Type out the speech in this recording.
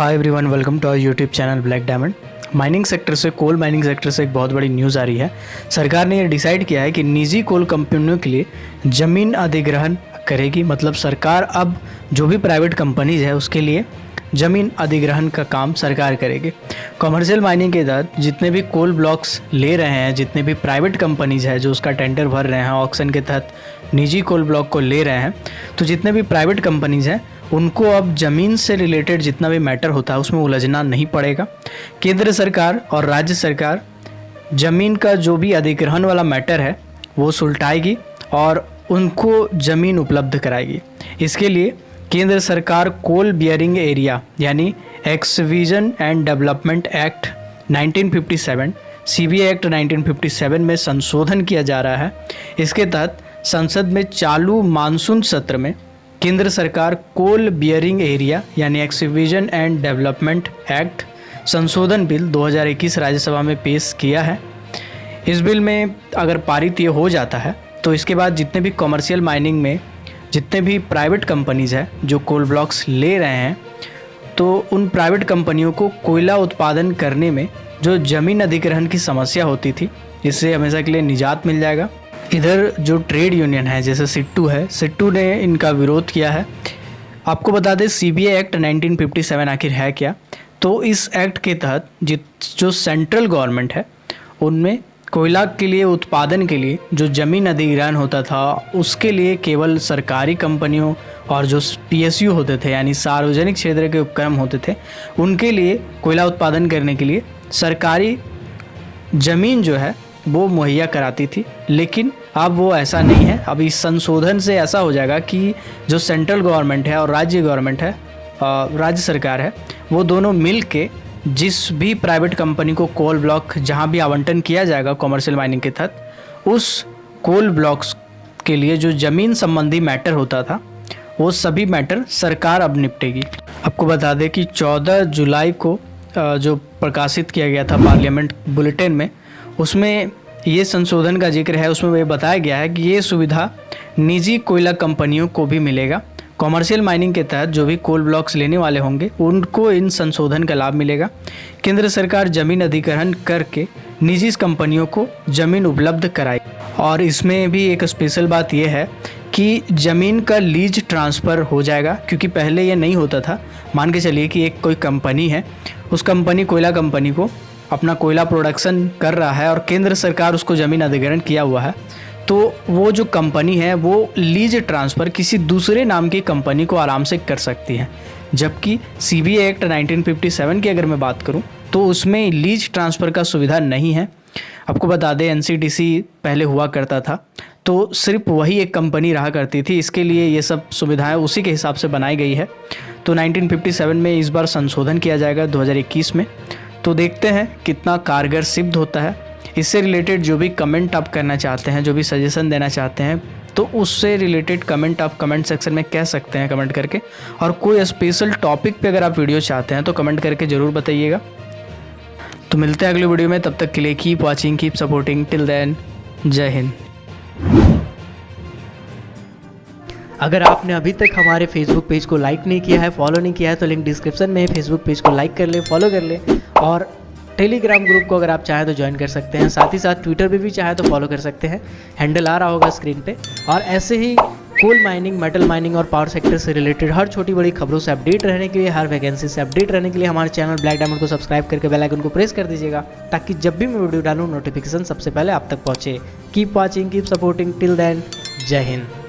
Hi everyone, welcome to our YouTube channel black diamond. Mining sector से, coal mining sector से एक बहुत बड़ी न्यूज़ आ रही है। सरकार ने ये डिसाइड किया है कि निजी कोल कंपनियों के लिए ज़मीन अधिग्रहण करेगी। मतलब सरकार अब जो भी प्राइवेट कंपनीज है उसके लिए ज़मीन अधिग्रहण का काम सरकार करेगी। कॉमर्शियल माइनिंग के तहत जितने भी कोल ब्लॉक्स ले रहे हैं, जितने भी प्राइवेट कंपनीज है जो उसका टेंडर भर रहे हैं, ऑक्शन के तहत निजी कोल ब्लॉक को ले रहे हैं, तो जितने भी प्राइवेट कंपनीज हैं उनको अब ज़मीन से रिलेटेड जितना भी मैटर होता है उसमें उलझना नहीं पड़ेगा। केंद्र सरकार और राज्य सरकार ज़मीन का जो भी अधिग्रहण वाला मैटर है वो सुलटाएगी और उनको ज़मीन उपलब्ध कराएगी। इसके लिए केंद्र सरकार कोल बियरिंग एरिया यानी acquisition and development act 1957 CBA act 1957 में संशोधन किया जा रहा है। इसके तहत संसद में चालू मानसून सत्र में केंद्र सरकार कोल बियरिंग एरिया यानी एक्सविजन एंड डेवलपमेंट एक्ट संशोधन बिल 2021 राज्यसभा में पेश किया है। इस बिल में अगर पारित ये हो जाता है तो इसके बाद जितने भी कॉमर्शियल माइनिंग में जितने भी प्राइवेट कंपनीज हैं जो कोल ब्लॉक्स ले रहे हैं, तो उन प्राइवेट कंपनियों को कोयला उत्पादन करने में जो ज़मीन अधिग्रहण की समस्या होती थी, इससे हमेशा के लिए निजात मिल जाएगा। इधर जो ट्रेड यूनियन है जैसे सिट्टू है, सिट्टू ने इनका विरोध किया है। आपको बता दें CBA एक्ट 1957 आखिर है क्या। तो इस एक्ट के तहत जो सेंट्रल गवर्नमेंट है उनमें कोयला के लिए उत्पादन के लिए जो ज़मीन अधिग्रहण होता था उसके लिए केवल सरकारी कंपनियों और जो PSU होते थे यानी सार्वजनिक क्षेत्र के उपक्रम होते थे उनके लिए कोयला उत्पादन करने के लिए सरकारी ज़मीन जो है वो मुहैया कराती थी। लेकिन अब वो ऐसा नहीं है। अब इस संशोधन से ऐसा हो जाएगा कि जो सेंट्रल गवर्नमेंट है और राज्य गवर्नमेंट है, राज्य सरकार है, वो दोनों मिल के जिस भी प्राइवेट कंपनी को कोल ब्लॉक जहाँ भी आवंटन किया जाएगा कॉमर्शियल माइनिंग के तहत, उस कोल ब्लॉक्स के लिए जो ज़मीन संबंधी मैटर होता था वो सभी मैटर सरकार अब निपटेगी। आपको बता दें कि 14 जुलाई को जो प्रकाशित किया गया था पार्लियामेंट बुलेटिन में, उसमें ये संशोधन का जिक्र है। उसमें ये बताया गया है कि ये सुविधा निजी कोयला कंपनियों को भी मिलेगा। कॉमर्शियल माइनिंग के तहत जो भी कोल ब्लॉक्स लेने वाले होंगे उनको इन संशोधन का लाभ मिलेगा। केंद्र सरकार ज़मीन अधिग्रहण करके निजी कंपनियों को ज़मीन उपलब्ध कराएगी। और इसमें भी एक स्पेशल बात यह है कि ज़मीन का लीज ट्रांसफ़र हो जाएगा, क्योंकि पहले ये नहीं होता था। मान के चलिए कि एक कोई कंपनी है, उस कंपनी कोयला कंपनी को अपना कोयला प्रोडक्शन कर रहा है और केंद्र सरकार उसको ज़मीन अधिग्रहण किया हुआ है, तो वो जो कंपनी है वो लीज ट्रांसफ़र किसी दूसरे नाम की कंपनी को आराम से कर सकती है। जबकि CBA एक्ट 1957 की अगर मैं बात करूं तो उसमें लीज ट्रांसफ़र का सुविधा नहीं है। आपको बता दें NCDC पहले हुआ करता था तो सिर्फ वही एक कंपनी रहा करती थी। इसके लिए ये सब सुविधाएं उसी के हिसाब से बनाई गई है। तो 1957 में इस बार संशोधन किया जाएगा 2021 में। तो देखते हैं कितना कारगर सिद्ध होता है। इससे रिलेटेड जो भी कमेंट आप करना चाहते हैं, जो भी सजेशन देना चाहते हैं, तो उससे रिलेटेड कमेंट आप कमेंट सेक्शन में कह सकते हैं कमेंट करके। और कोई स्पेशल टॉपिक पे अगर आप वीडियो चाहते हैं तो कमेंट करके ज़रूर बताइएगा। तो मिलते हैं अगली वीडियो में, तब तक के लिए keep watching, keep supporting, till then जय हिंद। अगर आपने अभी तक हमारे फेसबुक पेज को लाइक नहीं किया है, फॉलो नहीं किया है, तो लिंक डिस्क्रिप्शन में है। फेसबुक पेज को लाइक कर ले, फॉलो कर ले। और टेलीग्राम ग्रुप को अगर आप चाहें तो ज्वाइन कर सकते हैं। साथ ही साथ ट्विटर पे भी चाहे तो फॉलो कर सकते हैं। हैंडल आ रहा होगा स्क्रीन पे। और ऐसे ही कोल माइनिंग, मेटल माइनिंग और पावर सेक्टर से रिलेटेड हर छोटी बड़ी खबरों से अपडेट रहने के लिए, हर वैकेंसी से अपडेट रहने के लिए हमारे चैनल ब्लैक डायमंड को सब्सक्राइब करके बेल आइकन को प्रेस कर दीजिएगा, ताकि जब भी मैं वीडियो डालूँ नोटिफिकेशन सबसे पहले आप तक पहुँचे। Keep watching, keep supporting, till then जय हिंद।